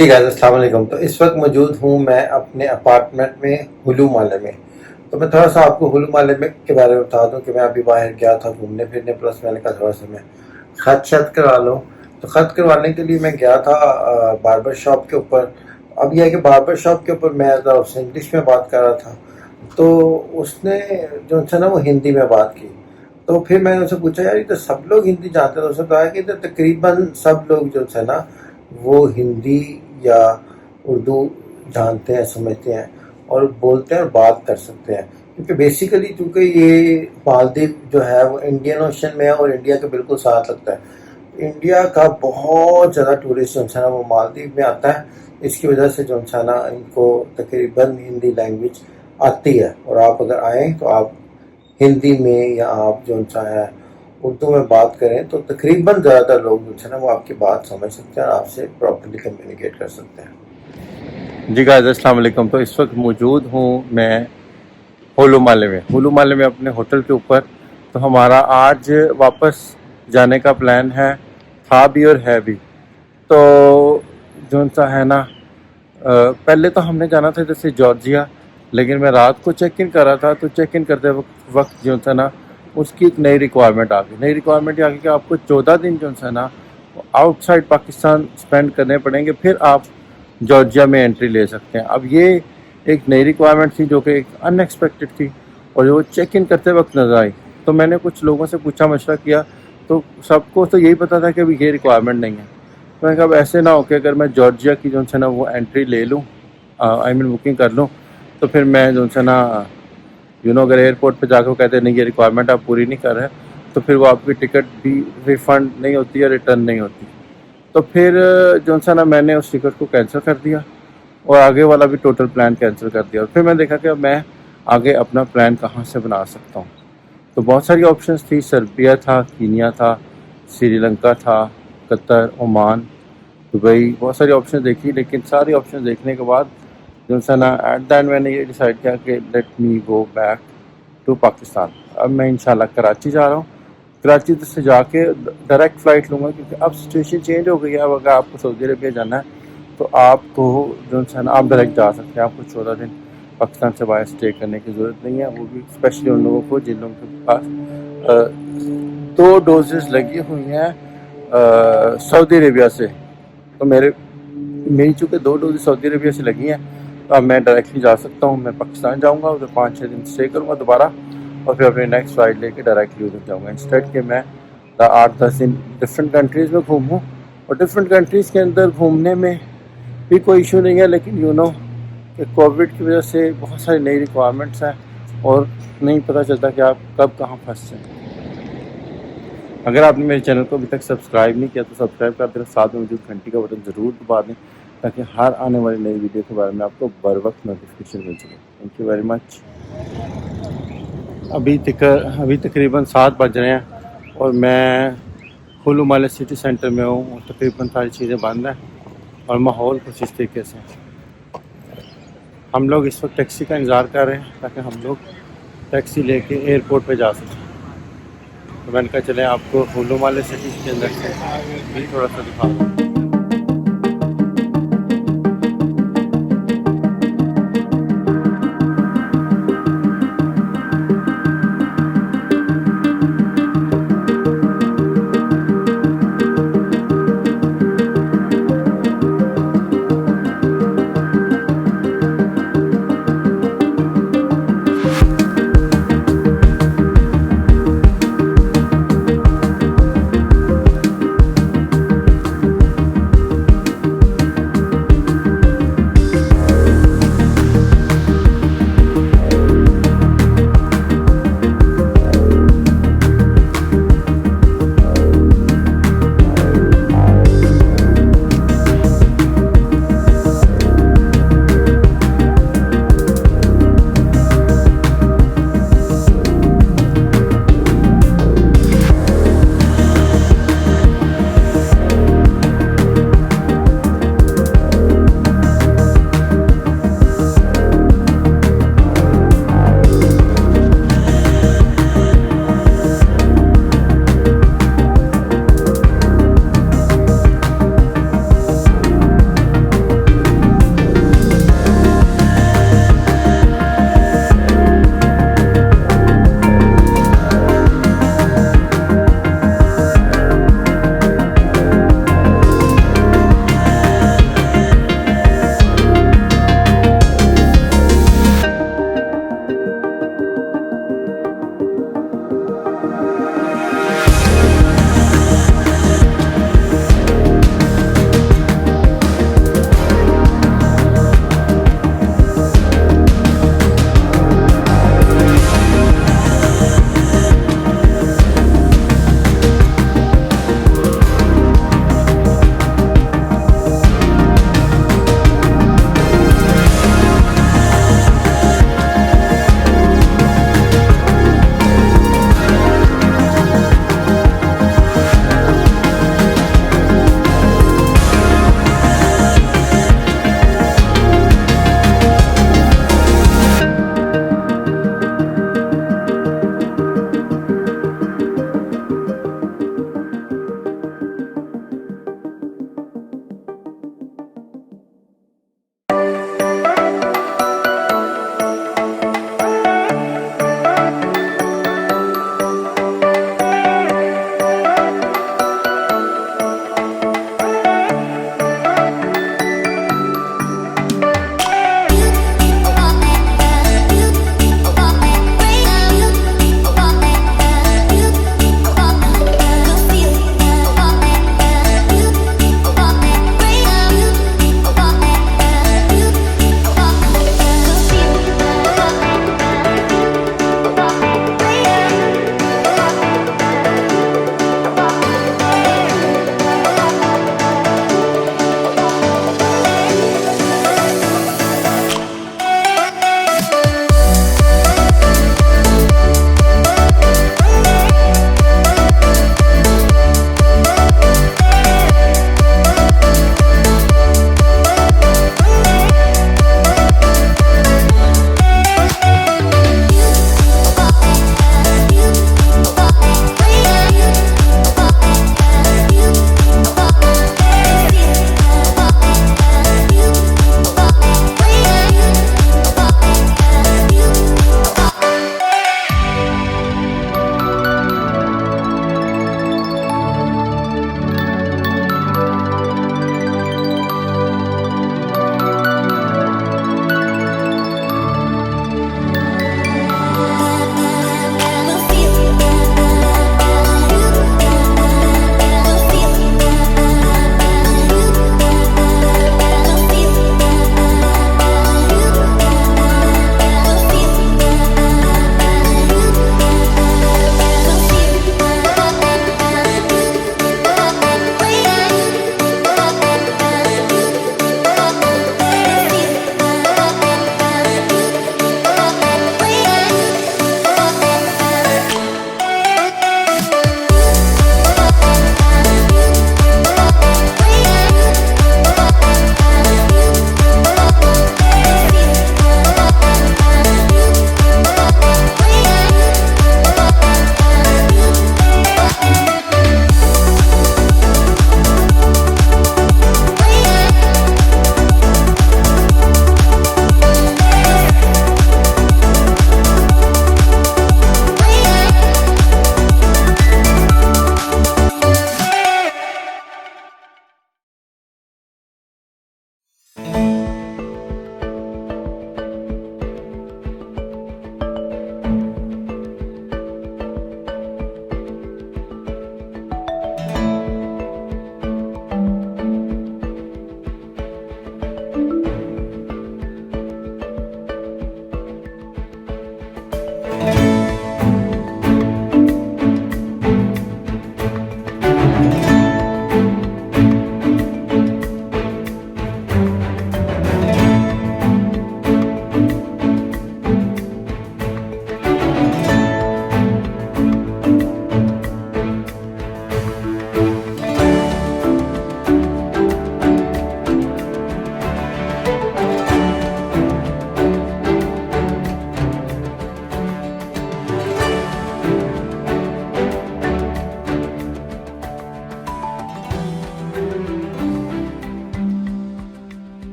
جی guys अस्सलाम वालेकुम। तो इस वक्त मौजूद हूँ मैं अपने अपार्टमेंट में हुलू माले में। तो मैं थोड़ा सा आपको हुलू माले में के बारे में बता दूं कि मैं अभी बाहर गया था घूमने फिरने, प्लस मैंने कहा थोड़ा सा मैं खत करवा लूँ। तो खत करवाने के लिए मैं गया था बार्बर शॉप के ऊपर। अब यह है कि बार्बर शॉप के ऊपर मैं उससे इंग्लिश में बात कर रहा था, तो उसने जो है ना वो हिंदी में बात की। तो फिर मैंने उससे पूछा, यार ये तो सब लोग हिंदी जानते हैं। तो उसने बताया कि तो तकरीबन सब लोग जो है ना वो हिंदी या उर्दू जानते हैं, समझते हैं और बोलते हैं और बात कर सकते हैं, क्योंकि बेसिकली चूँकि ये मालदीव जो है वो इंडियन ओशन में है और इंडिया के बिल्कुल साथ लगता है। इंडिया का बहुत ज़्यादा टूरिस्ट जो है ना वो मालदीव में आता है। इसकी वजह से जो है ना इनको तकरीबन हिंदी लैंग्वेज आती है, और आप अगर आएँ तो आप हिंदी में या आप जो है उर्दू में बात करें तो तकरीबन ज़्यादातर लोग जो है ना वो आपकी बात समझ सकते हैं और आपसे प्रॉपर्ली कम्युनिकेट कर सकते हैं। जी गाइस अस्सलाम वालेकुम। तो इस वक्त मौजूद हूँ मैं हुलू माले में अपने होटल के ऊपर। तो हमारा आज वापस जाने का प्लान है, था भी और है भी। तो जो सा है ना पहले तो हमने जाना था जैसे जॉर्जिया, लेकिन मैं रात को चेक इन कर रहा था। तो चेक इन करते वक्त जो था ना उसकी एक नई रिक्वायरमेंट आ गई। नई रिक्वायरमेंट आ गई कि आपको 14 दिन जो है ना आउटसाइड पाकिस्तान स्पेंड करने पड़ेंगे, फिर आप जॉर्जिया में एंट्री ले सकते हैं। अब ये एक नई रिक्वायरमेंट थी जो कि एक अनएक्सपेक्टेड थी और जो चेक इन करते वक्त नजर आई। तो मैंने कुछ लोगों से पूछा, मशवरा किया, तो सबको तो यही पता था कि अभी ये रिक्वायरमेंट नहीं है। तो मैंने कहा अब ऐसे ना हो कि अगर मैं जॉर्जिया की जो है ना वो एंट्री ले लूँ, बुकिंग कर लूँ, तो फिर मैं जो है ना अगर एयरपोर्ट पे जाकर कहते हैं नहीं ये रिक्वायरमेंट आप पूरी नहीं कर रहे, तो फिर वो आपकी टिकट भी रिफ़ंड नहीं होती या रिटर्न नहीं होती। तो फिर जो है ना मैंने उस टिकट को कैंसिल कर दिया और आगे वाला भी टोटल प्लान कैंसिल कर दिया। और फिर मैंने देखा कि मैं आगे अपना प्लान कहाँ से बना सकता हूँ। तो बहुत सारी ऑप्शंस थी, सर्बिया था, कीनिया था, श्रीलंका था, कतर, ओमान, दुबई, बहुत सारी ऑप्शन देखी। लेकिन सारी ऑप्शन देखने के बाद जो है ना एट द एंड मैंने ये डिसाइड किया कि let me go back to Pakistan. अब मैं इंशाल्लाह कराची जा रहा हूँ। कराची से जाके डायरेक्ट फ़्लाइट लूँगा, क्योंकि अब सिचुएशन चेंज हो गई है। अब अगर आपको सऊदी अरबिया जाना है तो आपको जो है ना आप डायरेक्ट जा सकते हैं। आपको 14 दिन पाकिस्तान से बाहर स्टे करने की ज़रूरत नहीं है, वो भी स्पेशली उन लोगों को जिन लोगों के पास 2 डोजेज़ लगी हुई हैं सऊदी अरबिया से। तो मेरी चूँकि 2 डोजेज़ सऊदी अरबिया से लगी हैं, तो अब मैं डायरेक्टली जा सकता हूँ। मैं पाकिस्तान जाऊँगा, उधर 5-6 दिन स्टे करूँगा दोबारा, और फिर अपनी नेक्स्ट फ्लाइट लेके डायरेक्टली उधर जाऊँगा। इंस्टेड कि मैं 8-10 दिन डिफरेंट कंट्रीज़ में घूमूँ। और डिफरेंट कंट्रीज़ के अंदर घूमने में भी कोई इशू नहीं है, लेकिन कि कोविड की वजह से बहुत सारी नई रिक्वायरमेंट्स हैं और नहीं पता चलता कि आप कब कहाँ फंस जाएँ। अगर आपने मेरे चैनल को अभी तक सब्सक्राइब नहीं किया तो सब्सक्राइब कर दें, साथ में मौजूद घंटी का बटन ज़रूर दबा दें, ताकि हर आने वाली नई वीडियो के बारे में आपको बर वक्त नोटिफिकेशन मिल सके। Thank you very much. अभी तकरीबन 7 बज रहे हैं और मैं हुलू माले सिटी सेंटर में हूँ। तकरीबन सारी चीज़ें बंद हैं और माहौल कुछ इस तरीके से। हम लोग इस वक्त टैक्सी का इंतज़ार कर रहे हैं ताकि हम लोग टैक्सी लेके एयरपोर्ट पे जा सकें। तो मैंने कहा चलें आपको हुलू माले सिटी के अंदर से भी थोड़ा सा दिखा दूँ।